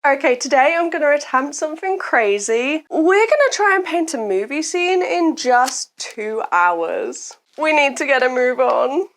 Okay, today I'm going to attempt something crazy. We're going to try and paint a movie scene in just 2 hours. We need to get a move on.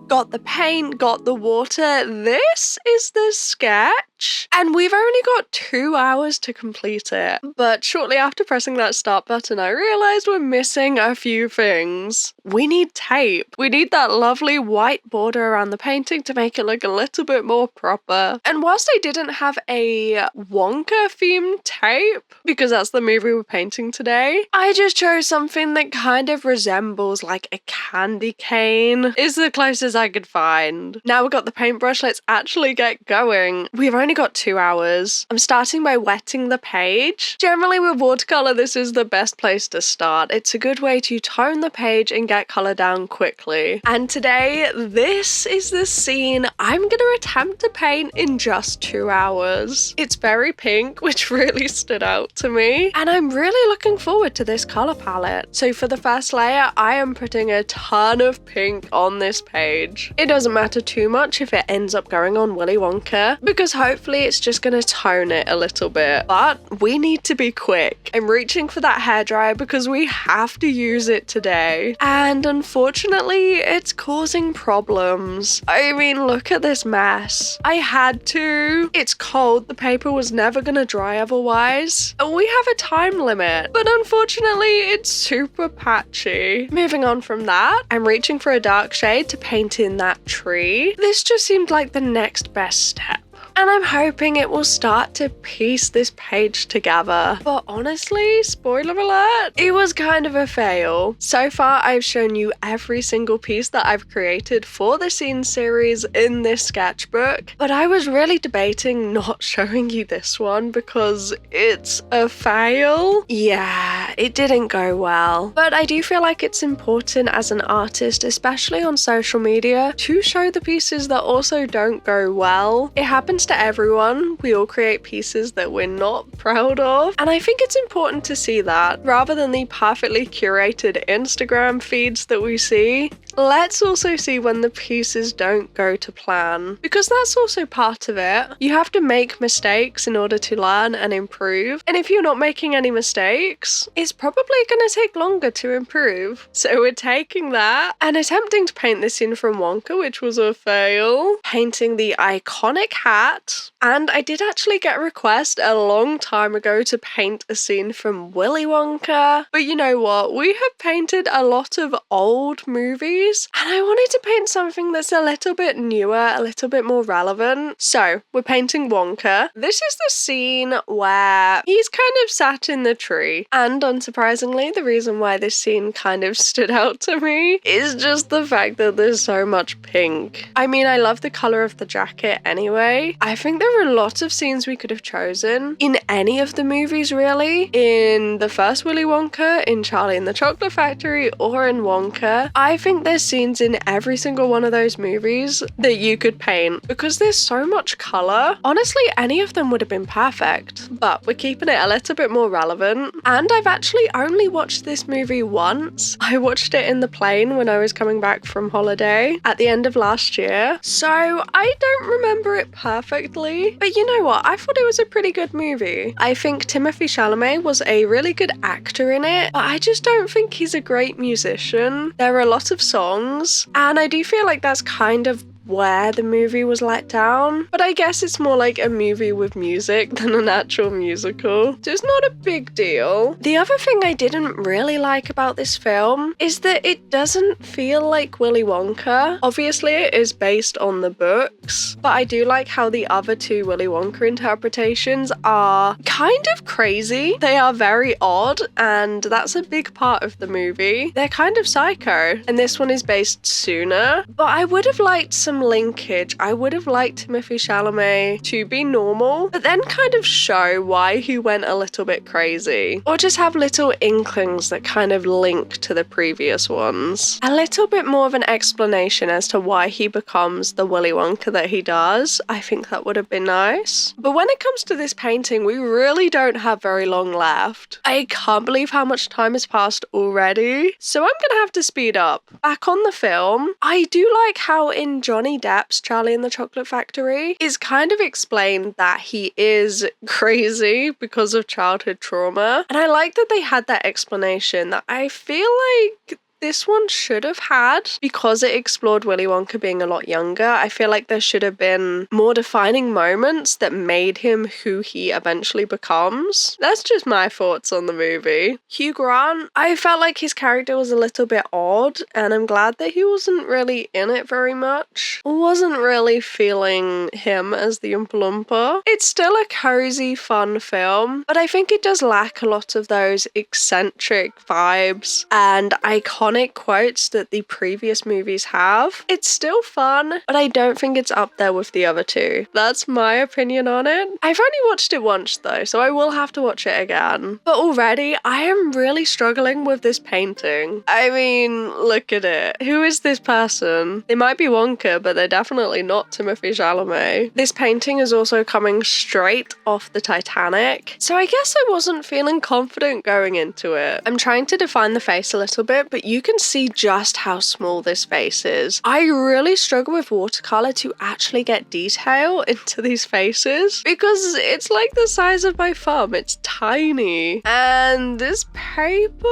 Got the paint, got the water. This is the sketch. And we've only got 2 hours to complete it. But shortly after pressing that start button, I realized we're missing a few things. We need tape. We need that lovely white border around the painting to make it look a little bit more proper. And whilst I didn't have a Wonka themed tape, because that's the movie we're painting today, I just chose something that kind of resembles like a candy cane. Is the closest I could find. Now we've got the paintbrush, let's actually get going. We've only got 2 hours. I'm starting by wetting the page. Generally with watercolor, this is the best place to start. It's a good way to tone the page and get color down quickly. And today, this is the scene I'm gonna attempt to paint in just 2 hours. It's very pink, which really stood out to me. And I'm really looking forward to this color palette. So for the first layer, I am putting a ton of pink on this page. It doesn't matter too much if it ends up going on Willy Wonka, because hopefully it's just gonna tone it a little bit. But we need to be quick. I'm reaching for that hairdryer because we have to use it today. And unfortunately, it's causing problems. I mean, look at this mess. I had to. It's cold. The paper was never gonna dry otherwise. We have a time limit, but unfortunately, it's super patchy. Moving on from that, I'm reaching for a dark shade to paint in that tree. This just seemed like the next best step. And I'm hoping it will start to piece this page together. But honestly, spoiler alert, it was kind of a fail. So far, I've shown you every single piece that I've created for the scene series in this sketchbook. But I was really debating not showing you this one because it's a fail. Yeah, it didn't go well. But I do feel like it's important as an artist, especially on social media, to show the pieces that also don't go well. It happens to everyone. We all create pieces that we're not proud of. And I think it's important to see that rather than the perfectly curated Instagram feeds that we see. Let's also see when the pieces don't go to plan, because that's also part of it. You have to make mistakes in order to learn and improve. And if you're not making any mistakes, it's probably going to take longer to improve. So we're taking that and attempting to paint this in from Wonka, which was a fail. Painting the iconic hat. And I did actually get a request a long time ago to paint a scene from Willy Wonka. But you know what? We have painted a lot of old movies, and I wanted to paint something that's a little bit newer, a little bit more relevant. So we're painting Wonka. This is the scene where he's kind of sat in the tree. And unsurprisingly, the reason why this scene kind of stood out to me is just the fact that there's so much pink. I mean, I love the color of the jacket anyway. I think there are lots of scenes we could have chosen in any of the movies, really. In the first Willy Wonka, in Charlie and the Chocolate Factory, or in Wonka. I think there's scenes in every single one of those movies that you could paint because there's so much color. Honestly, any of them would have been perfect, but we're keeping it a little bit more relevant. And I've actually only watched this movie once. I watched it in the plane when I was coming back from holiday at the end of last year, so I don't remember it perfectly. But you know what? I thought it was a pretty good movie. I think Timothee Chalamet was a really good actor in it, but I just don't think he's a great musician. There are a lot of songs, and I do feel like that's kind of where the movie was let down, but I guess it's more like a movie with music than an actual musical, so it's not a big deal. The other thing I didn't really like about this film is that it doesn't feel like Willy Wonka. Obviously it is based on the books, but I do like how the other two Willy Wonka interpretations are kind of crazy. They are very odd, and that's a big part of the movie. They're kind of psycho, and this one is based sooner, but I would have liked some linkage. I would have liked Timothee Chalamet to be normal, but then kind of show why he went a little bit crazy, or just have little inklings that kind of link to the previous ones. A little bit more of an explanation as to why he becomes the Willy Wonka that he does. I think that would have been nice. But when it comes to this painting, we really don't have very long left. I can't believe how much time has passed already, so I'm gonna have to speed up. Back on the film, I do like how in John Johnny Depp's Charlie and the Chocolate Factory, it's kind of explained that he is crazy because of childhood trauma. And I like that they had that explanation that I feel like this one should have had, because it explored Willy Wonka being a lot younger. I feel like there should have been more defining moments that made him who he eventually becomes. That's just my thoughts on the movie. Hugh Grant, I felt like his character was a little bit odd, and I'm glad that he wasn't really in it very much. Wasn't really feeling him as the Oompa Loompa. It's still a cozy, fun film, but I think it does lack a lot of those eccentric vibes and iconic quotes that the previous movies have. It's still fun, but I don't think it's up there with the other two. That's my opinion on it. I've only watched it once though, so I will have to watch it again. But already, I am really struggling with this painting. I mean, look at it. Who is this person? They might be Wonka, but they're definitely not Timothee Chalamet. This painting is also coming straight off the Titanic, so I guess I wasn't feeling confident going into it. I'm trying to define the face a little bit, but you can see just how small this face is. I really struggle with watercolor to actually get detail into these faces because it's like the size of my thumb. It's tiny. And this paper,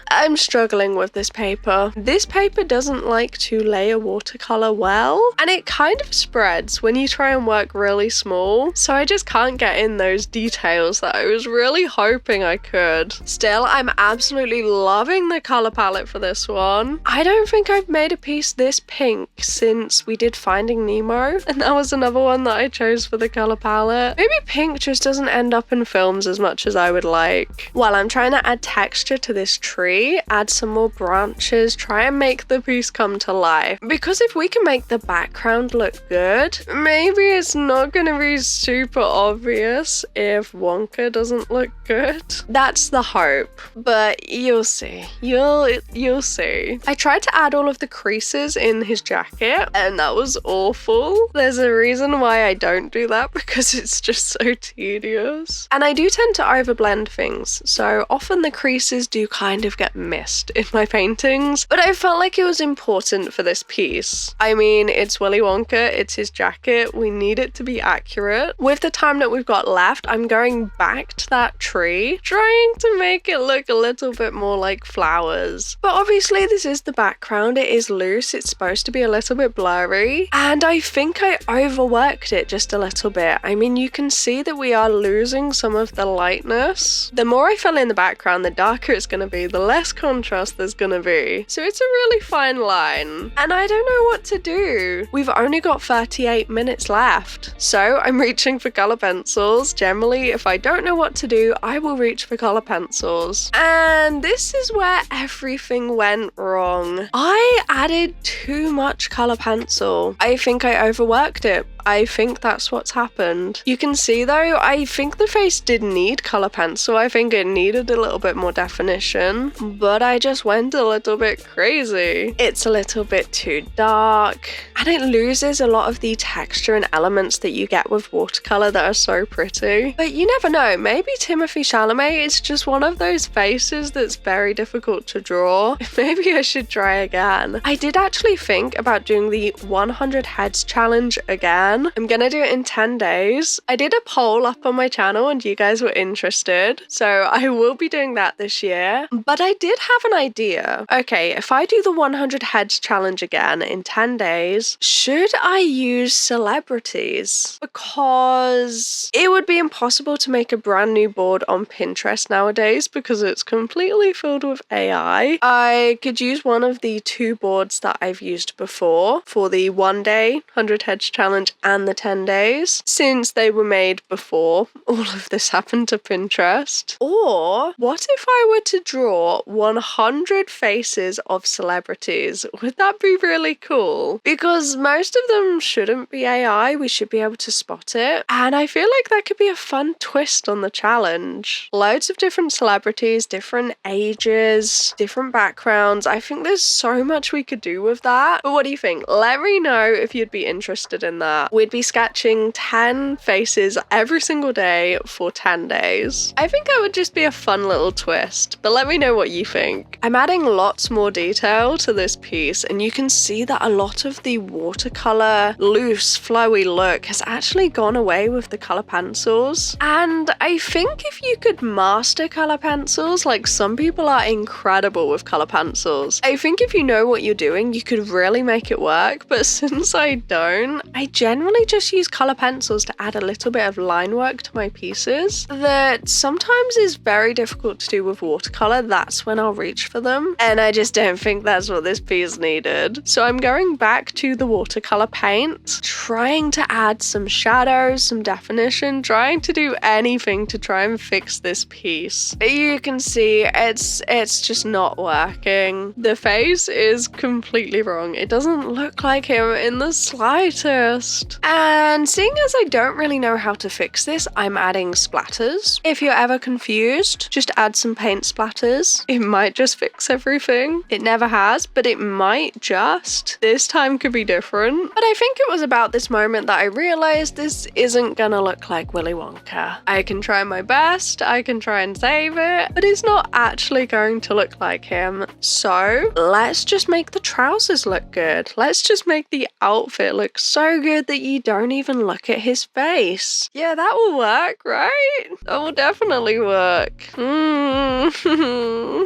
I'm struggling with this paper. This paper doesn't like to layer watercolor well, and it kind of spreads when you try and work really small. So I just can't get in those details that I was really hoping I could. Still, I'm absolutely loving the color palette for this one. I don't think I've made a piece this pink since we did Finding Nemo, and that was another one that I chose for the color palette. Maybe pink just doesn't end up in films as much as I would like. While I'm trying to add texture to this tree, add some more branches, try and make the piece come to life. Because if we can make the background look good, maybe it's not gonna be super obvious if Wonka doesn't look good. That's the hope, but you'll see. You'll see. I tried to add all of the creases in his jacket, and that was awful. There's a reason why I don't do that, because it's just so tedious. And I do tend to overblend things, so often the creases do kind of get missed in my paintings, but I felt like it was important for this piece. I mean, it's Willy Wonka, it's his jacket, we need it to be accurate. With the time that we've got left, I'm going back to that tree, trying to make it look a little bit more like flowers. But obviously this is the background, it is loose, it's supposed to be a little bit blurry, and I think I overworked it just a little bit. I mean, you can see that we are losing some of the lightness. The more I fill in the background, the darker it's going to be, the less contrast there's going to be. So it's a really fine line, and I don't know what to do. We've only got 38 minutes left, so I'm reaching for colour pencils. Generally, if I don't know what to do, I will reach for colour pencils. And this is where everything went wrong. I added too much colour pencil. I think I overworked it. I think that's what's happened. You can see though, I think the face did need colour pencil. I think it needed a little bit more definition, but I just went a little bit crazy. It's a little bit too dark, and it loses a lot of the texture and elements that you get with watercolour that are so pretty. But you never know, maybe Timothee Chalamet is just one of those faces that's very difficult to draw. Maybe I should try again. I did actually think about doing the 100 heads challenge again. I'm gonna do it in 10 days. I did a poll up on my channel and you guys were interested, so I will be doing that this year. But I did have an idea. Okay, if I do the 100 heads challenge again in 10 days, should I use celebrities? Because it would be impossible to make a brand new board on Pinterest nowadays because it's completely filled with AI. I could use one of the two boards that I've used before for the 1 day 100 heads challenge and the 10 days, since they were made before all of this happened to Pinterest. Or what if I were to draw 100 faces of celebrities? Would that be really cool? Because most of them shouldn't be AI, we should be able to spot it, and I feel like that could be a fun twist on the challenge. Loads of different celebrities, different ages, different backgrounds. I think there's so much we could do with that. But what do you think? Let me know if you'd be interested in that. we'd be sketching 10 faces every single day for 10 days. I think that would just be a fun little twist, but let me know what you think. I'm adding lots more detail to this piece, and you can see that a lot of the watercolor, loose, flowy look has actually gone away with the color pencils. And I think if you could master color pencils, like some people are incredible with color pencils, I think if you know what you're doing, you could really make it work. But since I don't, I generally just use color pencils to add a little bit of line work to my pieces that sometimes is very difficult to do with watercolor. That's when I'll reach for them, and I just don't think that's what this piece needed. So I'm going back to the watercolor paint, trying to add some shadows, some definition, trying to do anything to try and fix this piece. You can see it's just not working. The face is completely wrong. It doesn't look like him in the slightest. And seeing as I don't really know how to fix this, I'm adding splatters. If you're ever confused, just add some paint splatters. It might just fix everything. It never has, but it might just. This time could be different. But I think it was about this moment that I realized this isn't gonna look like Willy Wonka. I can try my best, I can try and save it, but it's not actually going to look like him. So let's just make the trousers look good. Let's just make the outfit look so good that you don't even look at his face. Yeah, that will work, right? That will definitely work.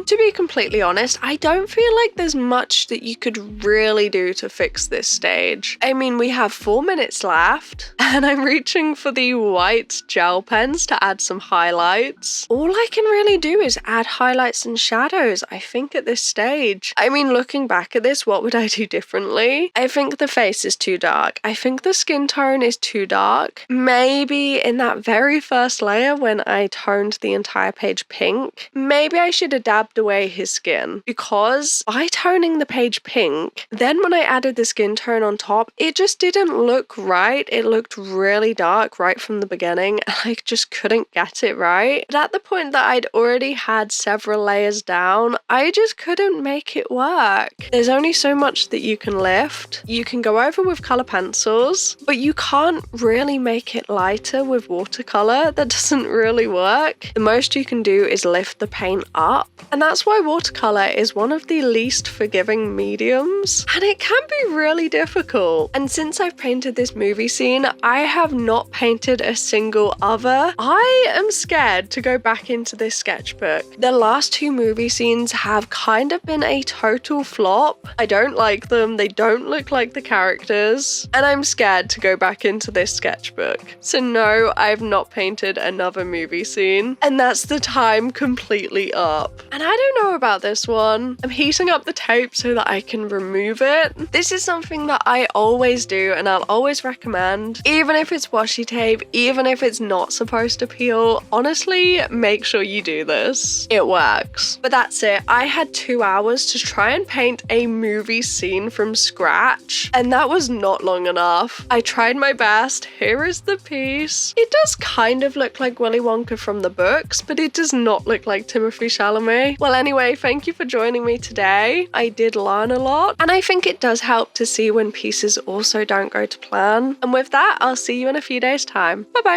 To be completely honest, I don't feel like there's much that you could really do to fix this stage. I mean, we have 4 minutes left, and I'm reaching for the white gel pens to add some highlights. All I can really do is add highlights and shadows, I think, at this stage. I mean, looking back at this, what would I do differently? I think the face is too dark. I think the skin tone is too dark. Maybe in that very first layer when I toned the entire page pink, maybe I should have dabbed away his skin, because by toning the page pink, then when I added the skin tone on top, it just didn't look right. It looked really dark right from the beginning, and I just couldn't get it right. But at the point that I'd already had several layers down, I just couldn't make it work. There's only so much that you can lift. You can go over with color pencils, but you can't really make it lighter with watercolor. That doesn't really work. The most you can do is lift the paint up, and that's why watercolor is one of the least forgiving mediums, and it can be really difficult. And since I've painted this movie scene, I have not painted a single other. I am scared to go back into this sketchbook. The last 2 movie scenes have kind of been a total flop. I don't like them. They don't look like the characters, and I'm scared to go back into this sketchbook. So no, I've not painted another movie scene, and that's the time completely up. And I don't know about this one. I'm heating up the tape so that I can remove it. This is something that I always do, and I'll always recommend, even if it's washi tape, even if it's not supposed to peel. Honestly, make sure you do this. It works. But that's it. I had 2 hours to try and paint a movie scene from scratch, and that was not long enough. I tried my best. Here is the piece. It does kind of look like Willy Wonka from the books, but it does not look like Timothee Chalamet. Well, anyway, thank you for joining me today. I did learn a lot, and I think it does help to see when pieces also don't go to plan. And with that, I'll see you in a few days' time. Bye bye.